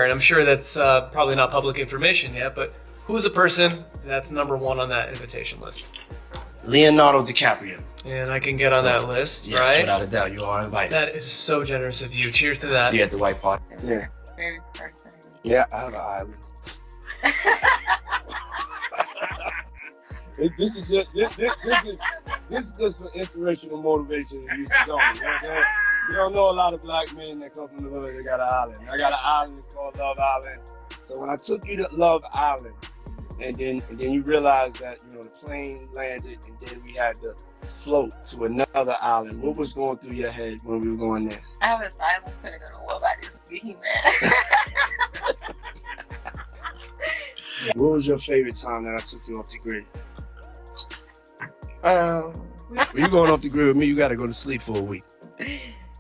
And I'm sure that's probably not public information yet, but who's the person that's #1 on that invitation list? Leonardo DiCaprio. And I can get on that list, yes, right? Without a doubt, you are invited. That is so generous of you. Cheers to that. See you at the white party. Yeah. Very person. Yeah, I have an island. This is just for inspirational motivation and uses only. You know what I'm saying? You don't know a lot of black men that come from the hood that got an island. I got an island, it's called Love Island. So when I took you to Love Island, and then you realize that, you know, the plane landed and then we had to float to another island. What was going through your head when we were going there? I was silent, couldn't go to war by this being man. What was your favorite time that I took you off the grid? When you going off the grid with me, you got to go to sleep for a week.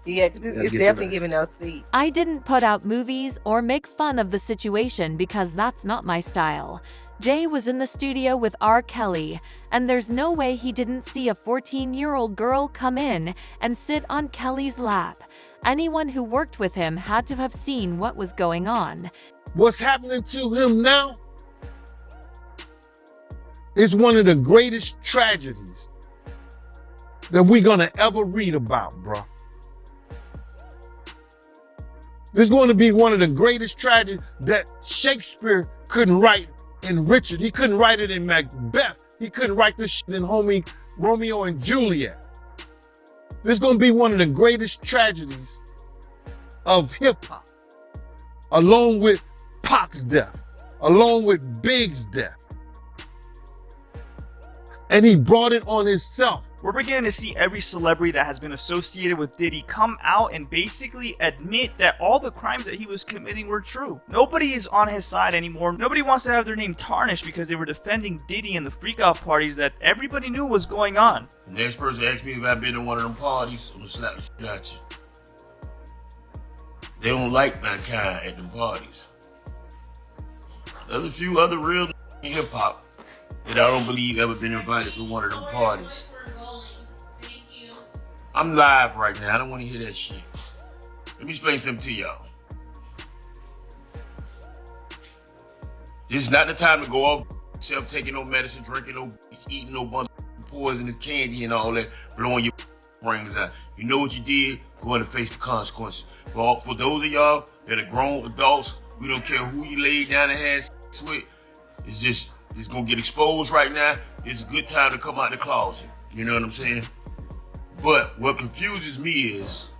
Yeah, it's definitely giving us sleep. I didn't put out movies or make fun of the situation because that's not my style. Jay was in the studio with R. Kelly, and there's no way he didn't see a 14-year-old girl come in and sit on Kelly's lap. Anyone who worked with him had to have seen what was going on. What's happening to him now is one of the greatest tragedies that we're gonna ever read about, bro. This is going to be one of the greatest tragedies that Shakespeare couldn't write in Richard. He couldn't write it in Macbeth. He couldn't write this shit in Romeo and Juliet. This is going to be one of the greatest tragedies of hip hop, along with Pac's death, along with Big's death. And he brought it on himself. We're beginning to see every celebrity that has been associated with Diddy come out and basically admit that all the crimes that he was committing were true. Nobody is on his side anymore. Nobody wants to have their name tarnished because they were defending Diddy and the freak-off parties that everybody knew was going on. The next person asks me if I've been to one of them parties, I'm gonna slap the shit out you. They don't like mankind at them parties. There's a few other real in hip-hop that I don't believe ever been invited to one of them parties. I'm live right now. I don't want to hear that shit. Let me explain something to y'all. This is not the time to go off self taking no medicine, drinking no, eating no bunch of poisonous candy and all that, blowing your brains out. You know what you did, go ahead and face the consequences. For those of y'all that are grown adults, we don't care who you laid down and had sex with. It's gonna get exposed right now. It's a good time to come out the closet. You know what I'm saying? But what confuses me is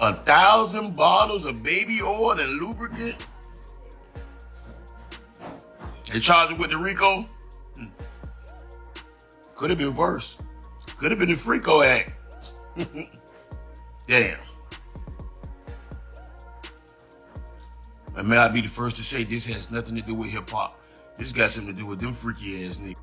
1,000 bottles of baby oil and lubricant. They charged him with the RICO. Could have been worse. Could have been the FRICO Act. Damn. And may I be the first to say this has nothing to do with hip hop. This got something to do with them freaky ass niggas.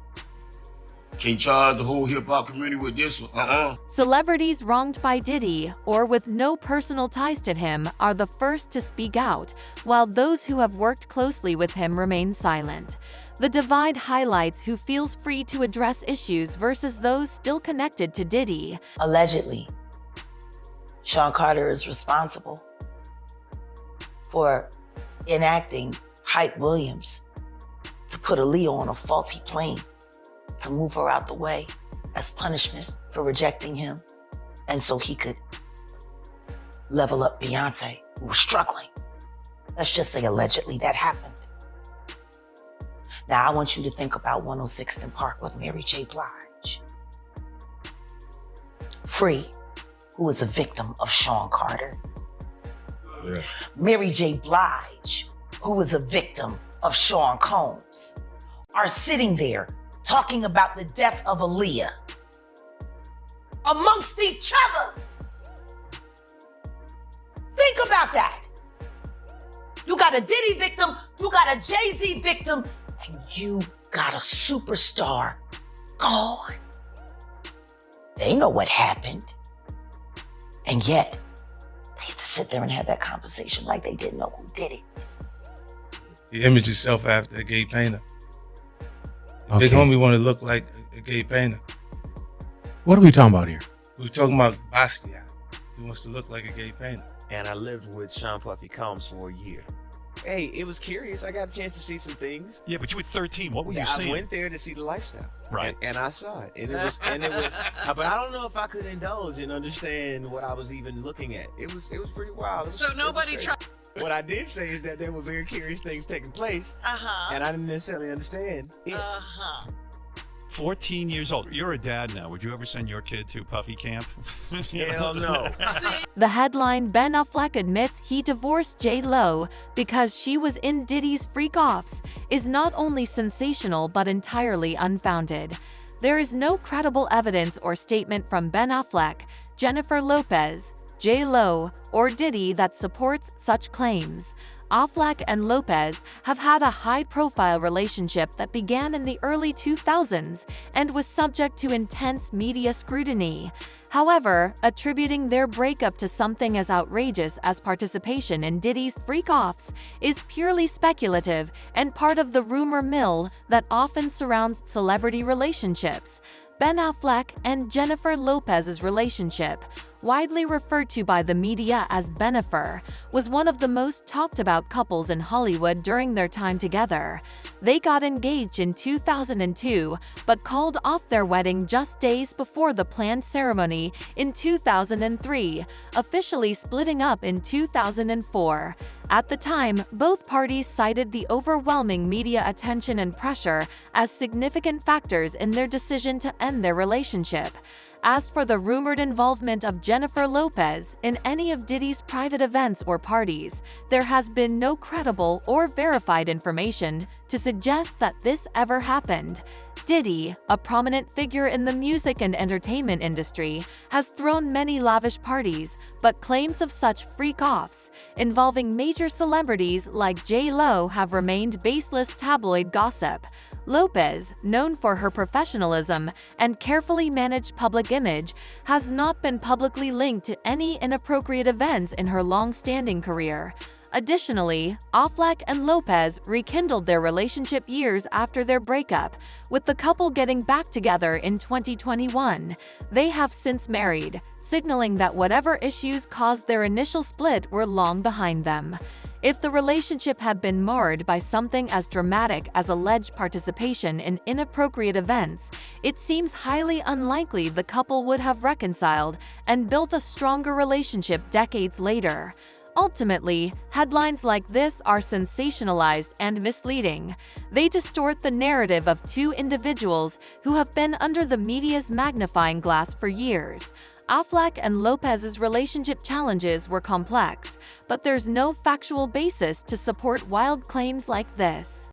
Can't charge the whole hip-hop community with this one. Celebrities wronged by Diddy or with no personal ties to him are the first to speak out, while those who have worked closely with him remain silent. The divide highlights who feels free to address issues versus those still connected to Diddy. Allegedly, Sean Carter is responsible for enacting Hype Williams to put Aaliyah on a faulty plane, to move her out the way as punishment for rejecting him, and so he could level up Beyonce, who was struggling. Let's just say allegedly that happened. Now I want you to think about 106th and Park with Mary J. Blige. Free, who was a victim of Sean Carter. Yeah. Mary J. Blige, who was a victim of Sean Combs, are sitting there talking about the death of Aaliyah amongst each other. Think about that. You got a Diddy victim, you got a Jay-Z victim, and you got a superstar gone. They know what happened. And yet, they had to sit there and have that conversation like they didn't know who did it. He imaged himself after a gay painter. Okay. Big homie want to look like a gay painter. What are we talking about here? We're talking about Basquiat. He wants to look like a gay painter. and I lived with Sean Puffy Combs for a year. Hey, it was curious. I got a chance to see some things. Yeah, but you were 13. What were you I seeing? went there to see the lifestyle. Right. And I saw it. And it was but I don't know if I could indulge and understand what I was even looking at. It was pretty wild. So nobody tried. What I did say is that there were very curious things taking place. And I didn't necessarily understand it. 14 years old. You're a dad now. Would you ever send your kid to Puffy camp? Hell no. The headline, Ben Affleck admits he divorced J.Lo because she was in Diddy's freak-offs, is not only sensational but entirely unfounded. There is no credible evidence or statement from Ben Affleck, Jennifer Lopez, J.Lo, or Diddy that supports such claims. Affleck and Lopez have had a high-profile relationship that began in the early 2000s and was subject to intense media scrutiny. However, attributing their breakup to something as outrageous as participation in Diddy's freak-offs is purely speculative and part of the rumor mill that often surrounds celebrity relationships. Ben Affleck and Jennifer Lopez's relationship, widely referred to by the media as Bennifer, was one of the most talked about couples in Hollywood during their time together. They got engaged in 2002, but called off their wedding just days before the planned ceremony in 2003, officially splitting up in 2004. At the time, both parties cited the overwhelming media attention and pressure as significant factors in their decision to end their relationship. As for the rumored involvement of Jennifer Lopez in any of Diddy's private events or parties, there has been no credible or verified information to suggest that this ever happened. Diddy, a prominent figure in the music and entertainment industry, has thrown many lavish parties, but claims of such freak-offs involving major celebrities like J.Lo have remained baseless tabloid gossip. Lopez, known for her professionalism and carefully managed public image, has not been publicly linked to any inappropriate events in her long-standing career. Additionally, Affleck and Lopez rekindled their relationship years after their breakup, with the couple getting back together in 2021. They have since married, signaling that whatever issues caused their initial split were long behind them. If the relationship had been marred by something as dramatic as alleged participation in inappropriate events, it seems highly unlikely the couple would have reconciled and built a stronger relationship decades later. Ultimately, headlines like this are sensationalized and misleading. They distort the narrative of two individuals who have been under the media's magnifying glass for years. Affleck and Lopez's relationship challenges were complex, but there's no factual basis to support wild claims like this.